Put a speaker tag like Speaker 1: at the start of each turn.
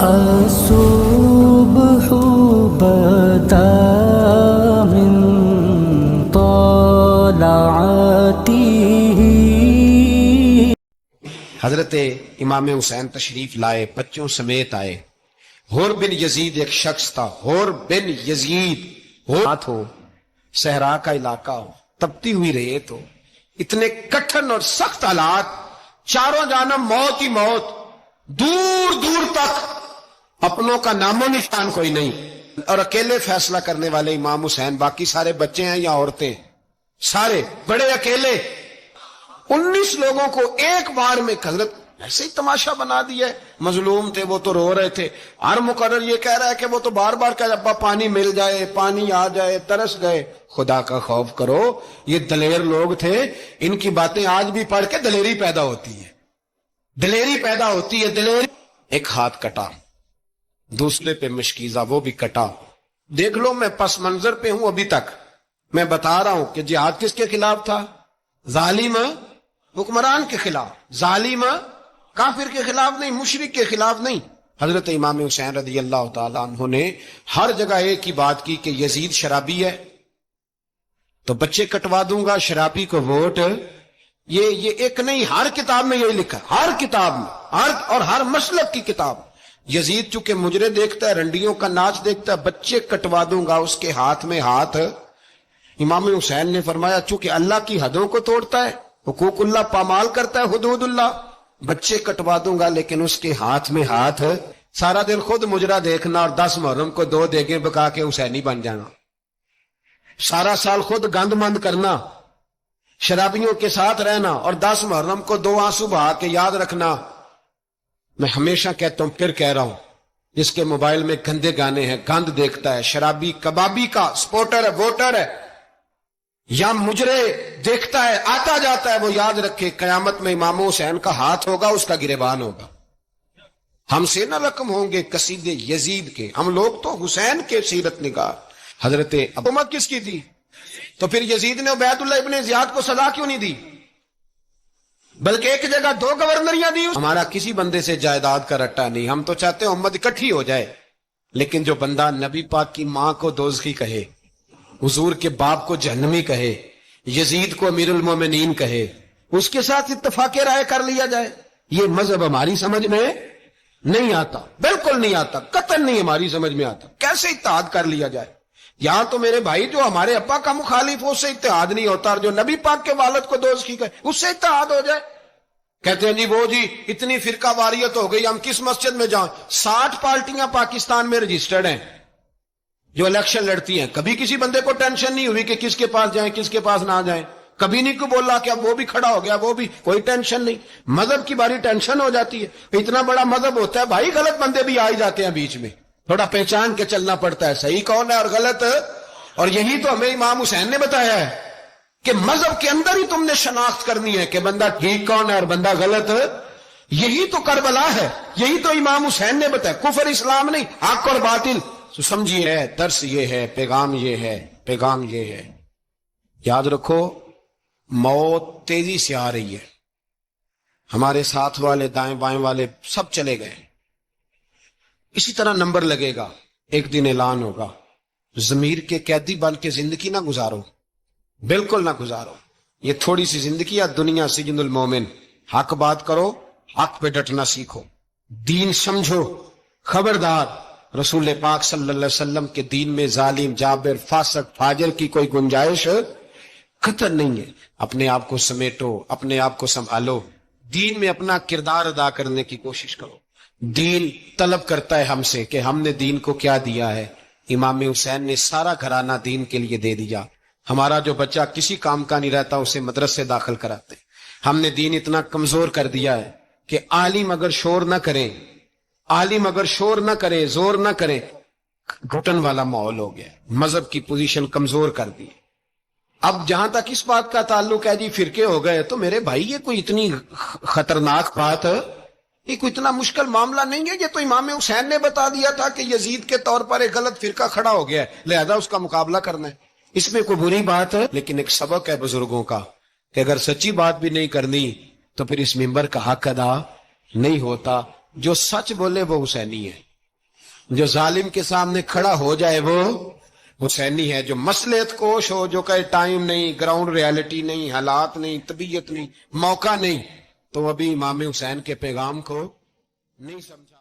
Speaker 1: الصبح بدا من طلعته.
Speaker 2: حضرت امام حسین تشریف لائے، بچوں سمیت آئے. حور بن یزید ایک شخص تھا. حور بن یزید ہاتھ ہو، صحرا کا علاقہ ہو، تپتی ہوئی ریت ہو، اتنے کٹھن اور سخت حالات، چاروں جانب موت ہی موت، دور دور تک اپنوں کا نام و نشان کوئی نہیں، اور اکیلے فیصلہ کرنے والے امام حسین. باقی سارے بچے ہیں یا عورتیں، سارے بڑے اکیلے. 19 لوگوں کو ایک بار میں حضرت ایسے ہی تماشا بنا دیا ہے. مظلوم تھے وہ تو رو رہے تھے. ہر مقرر یہ کہہ رہا ہے کہ وہ تو بار بار کہہ ابا پانی مل جائے، پانی آ جائے، ترس گئے. خدا کا خوف کرو، یہ دلیر لوگ تھے. ان کی باتیں آج بھی پڑھ کے دلیری پیدا ہوتی ہے، دلیری پیدا ہوتی ہے. دلیری. ایک ہاتھ کٹا، دوسرے پہ مشکیزہ، وہ بھی کٹا. دیکھ لو میں پس منظر پہ ہوں ابھی تک. میں بتا رہا ہوں کہ جہاد کس کے خلاف تھا؟ ظالم حکمران کے خلاف. ظالم کافر کے خلاف نہیں، مشرک کے خلاف نہیں. حضرت امام حسین رضی اللہ تعالیٰ عنہ نے ہر جگہ ایک ہی بات کی کہ یزید شرابی ہے تو بچے کٹوا دوں گا، شرابی کو ووٹ. یہ ایک نہیں، ہر کتاب میں یہی لکھا، ہر کتاب میں، اور ہر مسلک کی کتاب. یزید چونکہ مجرے دیکھتا ہے، رنڈیوں کا ناچ دیکھتا ہے، بچے کٹوا دوں گا، اس کے ہاتھ میں ہاتھ. امام حسین نے فرمایا چونکہ اللہ کی حدوں کو توڑتا ہے، حقوق اللہ پامال کرتا ہے، حدود اللہ، بچے کٹوا دوں گا لیکن اس کے ہاتھ میں ہاتھ. سارا دن خود مجرا دیکھنا اور 10 محرم کو 2 دیگیں پکا کے حسینی بن جانا. سارا سال خود گند مند کرنا، شرابیوں کے ساتھ رہنا، اور 10 محرم کو 2 آنسو بہا کے یاد رکھنا. میں ہمیشہ کہتا ہوں، پھر کہہ رہا ہوں، جس کے موبائل میں گندے گانے ہیں، گند دیکھتا ہے، شرابی کبابی کا سپورٹر ہے، ووٹر ہے، یا مجرے دیکھتا ہے آتا جاتا ہے، وہ یاد رکھے قیامت میں امام حسین کا ہاتھ ہوگا، اس کا گریبان ہوگا. ہم سے نہ رقم ہوں گے قصیدے یزید کے، ہم لوگ تو حسین کے سیرت نگار. حضرت حکومت کس کی تھی؟ تو پھر یزید نے عبید اللہ ابن زیاد کو سزا کیوں نہیں دی، بلکہ ایک جگہ 2 گورنریاں دی. ہمارا کسی بندے سے جائیداد کا رٹا نہیں، ہم تو چاہتے ہیں امت اکٹھی ہو جائے. لیکن جو بندہ نبی پاک کی ماں کو دوزخی کہے، حضور کے باپ کو جہنمی کہے، یزید کو امیر المومنین کہے، اس کے ساتھ اتفاق رائے کر لیا جائے، یہ مذہب ہماری سمجھ میں نہیں آتا، بالکل نہیں آتا، قطعاً نہیں ہماری سمجھ میں آتا. کیسے اتحاد کر لیا جائے؟ یہاں تو میرے بھائی جو ہمارے ابا کا مخالف ہو، اس سے اتحاد نہیں ہوتا، اور جو نبی پاک کے والد کو دوزخی کہے اس سے اتحاد ہو جائے. کہتے ہیں جی وہ جی اتنی فرقہ واریت ہو گئی، ہم کس مسجد میں جائیں؟ 60 پارٹیاں پاکستان میں رجسٹرڈ ہیں جو الیکشن لڑتی ہیں. کبھی کسی بندے کو ٹینشن نہیں ہوئی کہ کس کے پاس جائیں کس کے پاس نہ جائیں. کبھی نہیں کو بولا کہ اب وہ بھی کھڑا ہو گیا، وہ بھی، کوئی ٹینشن نہیں. مذہب کی باری ٹینشن ہو جاتی ہے. اتنا بڑا مذہب ہوتا ہے بھائی، غلط بندے بھی آ ہی جاتے ہیں بیچ میں، تھوڑا پہچان کے چلنا پڑتا ہے صحیح کون ہے اور غلط. اور یہی تو ہمیں امام حسین نے بتایا ہے کہ مذہب کے اندر ہی تم نے شناخت کرنی ہے کہ بندہ ٹھیک کون ہے اور بندہ غلط. یہی تو کربلا ہے، یہی تو امام حسین نے بتایا. کفر اسلام نہیں، حق اور باطل. تو سمجھیے درس یہ ہے، پیغام یہ ہے، پیغام یہ ہے. یاد رکھو موت تیزی سے آ رہی ہے. ہمارے ساتھ والے، دائیں بائیں والے سب چلے گئے. اسی طرح نمبر لگے گا، ایک دن اعلان ہوگا. ضمیر کے قیدی بن کے زندگی نہ گزارو، بالکل نہ گزارو. یہ تھوڑی سی زندگی ہے، دنیا سجن المومن. حق بات کرو، حق پہ ڈٹنا سیکھو، دین سمجھو. خبردار رسول پاک صلی اللہ علیہ وسلم کے دین میں ظالم، جابر، فاسق، فاجر کی کوئی گنجائش قطع نہیں ہے. اپنے آپ کو سمیٹو، اپنے آپ کو سنبھالو، دین میں اپنا کردار ادا کرنے کی کوشش کرو. دین طلب کرتا ہے ہم سے کہ ہم نے دین کو کیا دیا ہے. امام حسین نے سارا گھرانہ دین کے لیے دے دیا. ہمارا جو بچہ کسی کام کا نہیں رہتا اسے مدرسے داخل کراتے. ہم نے دین اتنا کمزور کر دیا ہے کہ عالم اگر شور نہ کریں، عالم اگر شور نہ کرے، زور نہ کرے، گھٹن والا ماحول ہو گیا. مذہب کی پوزیشن کمزور کر دی. اب جہاں تک اس بات کا تعلق ہے جی فرقے ہو گئے، تو میرے بھائی یہ کوئی اتنی خطرناک بات ہے، یہ کوئی اتنا مشکل معاملہ نہیں ہے. یہ تو امام حسین نے بتا دیا تھا کہ یزید کے طور پر ایک غلط فرقہ کھڑا ہو گیا ہے، لہذا اس کا مقابلہ کرنا ہے. اس میں کوئی بری بات ہے، لیکن ایک سبق ہے بزرگوں کا کہ اگر سچی بات بھی نہیں کرنی تو پھر اس منبر کا حق ادا نہیں ہوتا. جو سچ بولے وہ حسینی ہے. جو ظالم کے سامنے کھڑا ہو جائے وہ حسینی ہے. جو مصلحت کوش ہو، جو کہے ٹائم نہیں، گراؤنڈ ریالٹی نہیں، حالات نہیں، طبیعت نہیں، موقع نہیں، تو ابھی امام حسین کے پیغام کو نہیں سمجھا.